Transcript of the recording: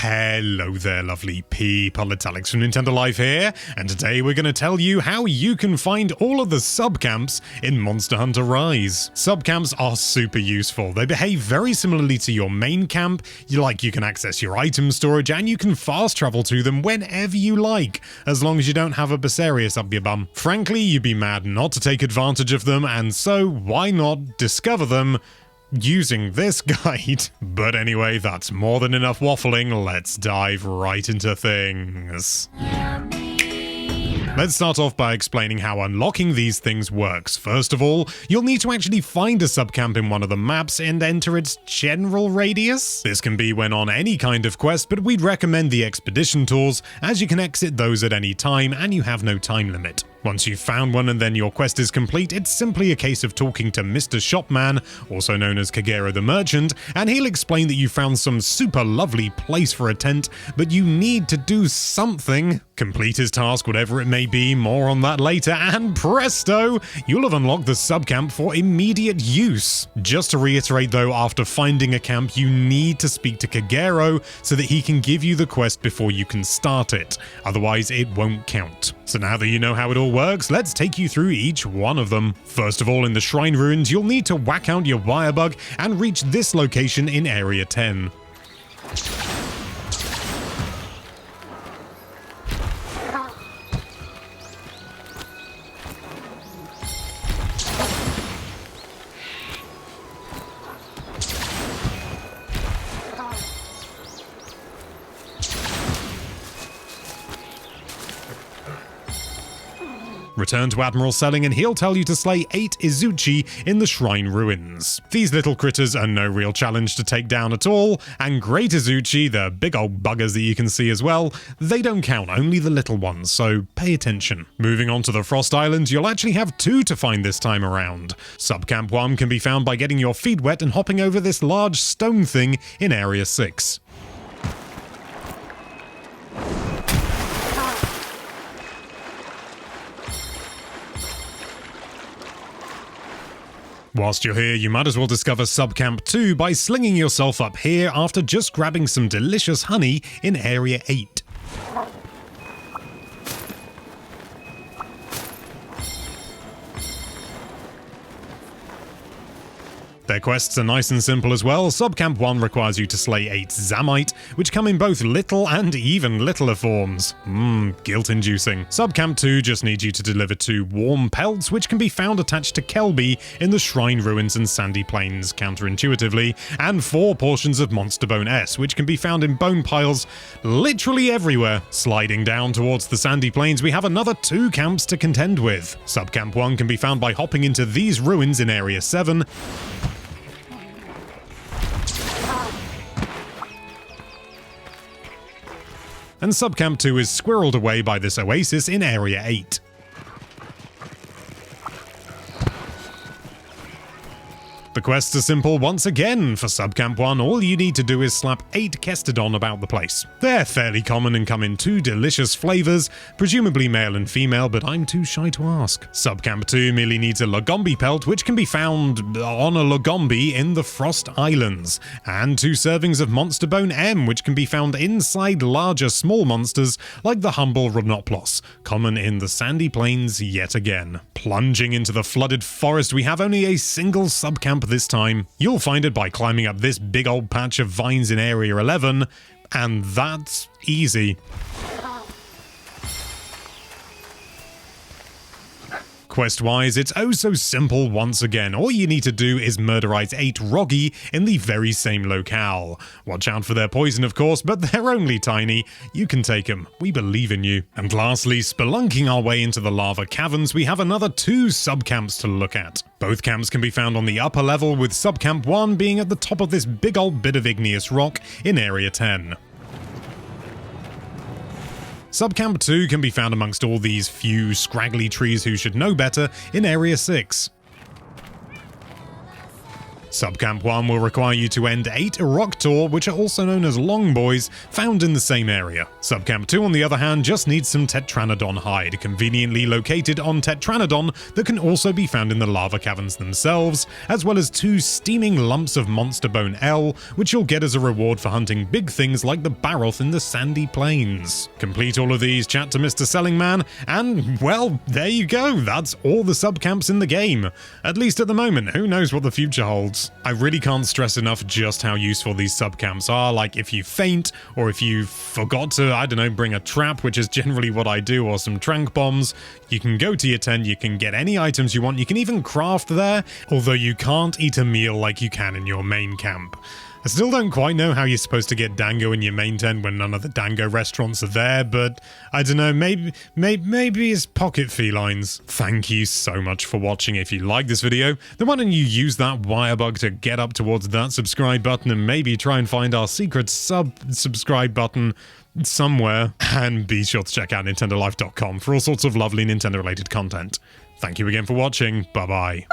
Hello there, lovely people. It's Alex from Nintendo Life here, and today we're going to tell you how you can find all of the sub-camps in Monster Hunter Rise. Sub-camps are super useful. They behave very similarly to your main camp. You can access your item storage, and you can fast travel to them whenever you like, as long as you don't have a Basarius up your bum. Frankly, you'd be mad not to take advantage of them, and so why not discover them using this guide? But anyway, that's more than enough waffling. Let's dive right into things. Let's start off by explaining how unlocking these things works. First of all, you'll need to actually find a subcamp in one of the maps and enter its general radius. This can be when on any kind of quest, but we'd recommend the expedition tours, as you can exit those at any time and you have no time limit. Once you've found one and then your quest is complete, it's simply a case of talking to Mr. Shopman, also known as Kagero the Merchant, and he'll explain that you found some super lovely place for a tent, but you need to do something. Complete his task, whatever it may be, more on that later, and presto! You'll have unlocked the subcamp for immediate use. Just to reiterate though, after finding a camp, you need to speak to Kagero so that he can give you the quest before you can start it. Otherwise, it won't count. So now that you know how it all works, let's take you through each one of them. First of all, in the Shrine Ruins, you'll need to whack out your wire bug and reach this location in Area 10. Return to Admiral Selling and he'll tell you to slay 8 Izuchi in the Shrine Ruins. These little critters are no real challenge to take down at all, and Great Izuchi, the big old buggers that you can see as well, they don't count, only the little ones, so pay attention. Moving on to the Frost Islands, you'll actually have 2 to find this time around. Subcamp 1 can be found by getting your feet wet and hopping over this large stone thing in Area 6. Whilst you're here, you might as well discover Subcamp 2 by slinging yourself up here after just grabbing some delicious honey in Area 8. Their quests are nice and simple as well. Subcamp 1 requires you to slay 8 Zamite, which come in both little and even littler forms. Guilt-inducing. Subcamp 2 just needs you to deliver 2 warm pelts, which can be found attached to Kelby in the Shrine Ruins and Sandy Plains counterintuitively, and 4 portions of Monster Bone S, which can be found in bone piles literally everywhere. Sliding down towards the Sandy Plains, we have another 2 camps to contend with. Subcamp 1 can be found by hopping into these ruins in Area 7, and Subcamp 2 is squirreled away by this oasis in Area 8. The quests are simple once again. For Subcamp 1, all you need to do is slap 8 Kestodon about the place. They're fairly common and come in 2 delicious flavors, presumably male and female, but I'm too shy to ask. Subcamp 2 merely needs a Logombi pelt, which can be found on a Logombi in the Frost Islands, and 2 servings of Monster Bone M, which can be found inside larger small monsters like the humble Rhodoplos, common in the Sandy Plains yet again. Plunging into the flooded forest, we have only a single subcamp this time. You'll find it by climbing up this big old patch of vines in Area 11, and that's easy. Quest-wise, it's oh so simple once again. All you need to do is murderize 8 Roggy in the very same locale. Watch out for their poison, of course, but they're only tiny. You can take them. We believe in you. And lastly, spelunking our way into the lava caverns, we have another 2 subcamps to look at. Both camps can be found on the upper level, with Subcamp 1 being at the top of this big old bit of igneous rock in Area 10. Subcamp 2 can be found amongst all these few scraggly trees who should know better in Area 6. Subcamp 1 will require you to end 8 Eructor, which are also known as Long Boys, found in the same area. Subcamp 2, on the other hand, just needs some Tetranodon hide, conveniently located on Tetranodon, that can also be found in the lava caverns themselves, as well as 2 steaming lumps of Monster Bone L, which you'll get as a reward for hunting big things like the Baroth in the Sandy Plains. Complete all of these, chat to Mr. Selling Man, and, well, there you go, that's all the subcamps in the game. At least at the moment, who knows what the future holds. I really can't stress enough just how useful these subcamps are, like if you faint, or if you forgot to, I don't know, bring a trap, which is generally what I do, or some trank bombs, you can go to your tent, you can get any items you want, you can even craft there, although you can't eat a meal like you can in your main camp. I still don't quite know how you're supposed to get dango in your main tent when none of the dango restaurants are there, but I don't know, maybe it's pocket felines. Thank you so much for watching. If you like this video, then why don't you use that wire bug to get up towards that subscribe button and maybe try and find our secret subscribe button somewhere, and be sure to check out nintendolife.com for all sorts of lovely Nintendo related content. Thank you again for watching, bye bye.